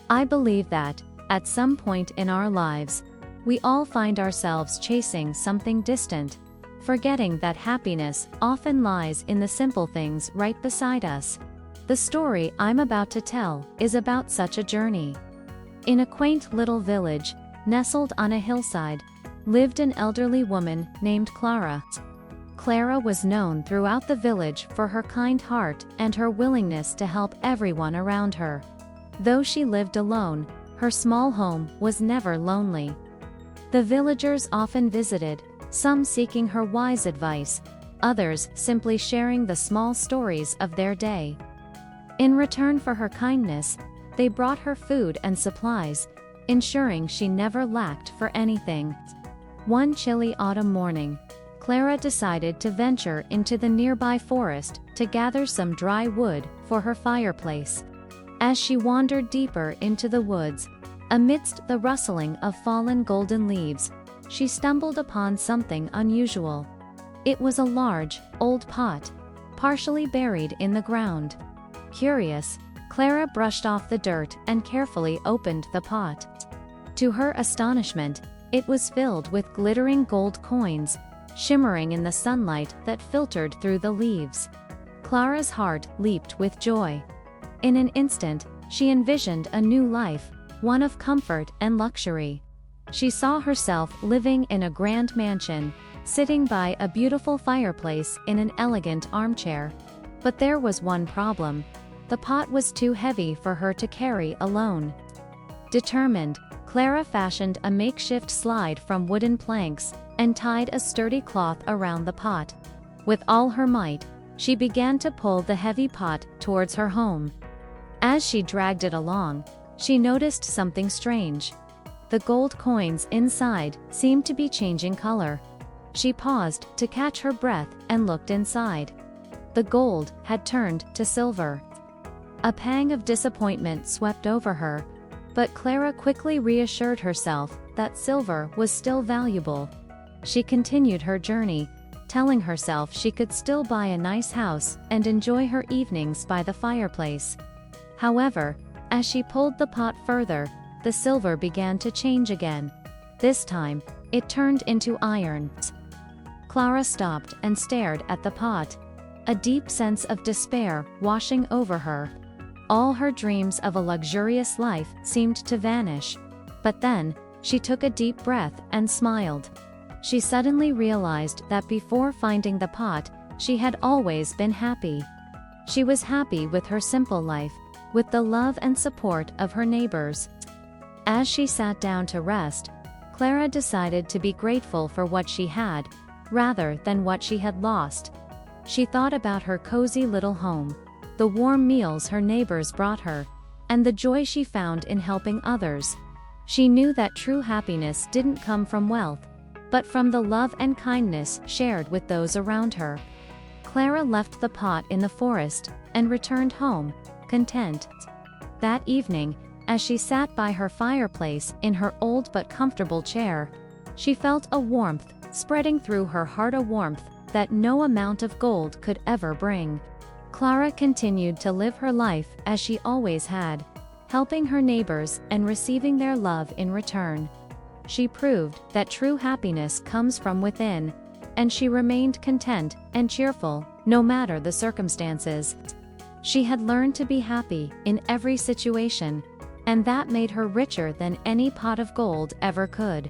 I believe that, at some point in our lives, we all find ourselves chasing something distant, forgetting that happiness often lies in the simple things right beside us. The story I'm about to tell is about such a journey. In a quaint little village, nestled on a hillside, lived an elderly woman named Clara. Clara was known throughout the village for her kind heart and her willingness to help everyone around her. Though she lived alone, her small home was never lonely. The villagers often visited, some seeking her wise advice, others simply sharing the small stories of their day. In return for her kindness, they brought her food and supplies, ensuring she never lacked for anything. One chilly autumn morning, Clara decided to venture into the nearby forest to gather some dry wood for her fireplace. As she wandered deeper into the woods, amidst the rustling of fallen golden leaves, she stumbled upon something unusual. It was a large, old pot, partially buried in the ground. Curious, Clara brushed off the dirt and carefully opened the pot. To her astonishment, it was filled with glittering gold coins, shimmering in the sunlight that filtered through the leaves. Clara's heart leaped with joy. In an instant, she envisioned a new life, one of comfort and luxury. She saw herself living in a grand mansion, sitting by a beautiful fireplace in an elegant armchair. But there was one problem. The pot was too heavy for her to carry alone. Determined, Clara fashioned a makeshift slide from wooden planks and tied a sturdy cloth around the pot. With all her might, she began to pull the heavy pot towards her home. As she dragged it along, she noticed something strange. The gold coins inside seemed to be changing color. She paused to catch her breath and looked inside. The gold had turned to silver. A pang of disappointment swept over her, but Clara quickly reassured herself that silver was still valuable. She continued her journey, telling herself she could still buy a nice house and enjoy her evenings by the fireplace. However, as she pulled the pot further, the silver began to change again. This time, it turned into iron. Clara stopped and stared at the pot, a deep sense of despair washing over her. All her dreams of a luxurious life seemed to vanish. But then, she took a deep breath and smiled. She suddenly realized that before finding the pot, she had always been happy. She was happy with her simple life, with the love and support of her neighbors. As she sat down to rest, Clara decided to be grateful for what she had, rather than what she had lost. She thought about her cozy little home, the warm meals her neighbors brought her, and the joy she found in helping others. She knew that true happiness didn't come from wealth, but from the love and kindness shared with those around her. Clara left the pot in the forest and returned home, content. That evening, as she sat by her fireplace in her old but comfortable chair, she felt a warmth spreading through her heart, a warmth that no amount of gold could ever bring. Clara continued to live her life as she always had, helping her neighbors and receiving their love in return. She proved that true happiness comes from within, and she remained content and cheerful, no matter the circumstances. She had learned to be happy in every situation, and that made her richer than any pot of gold ever could.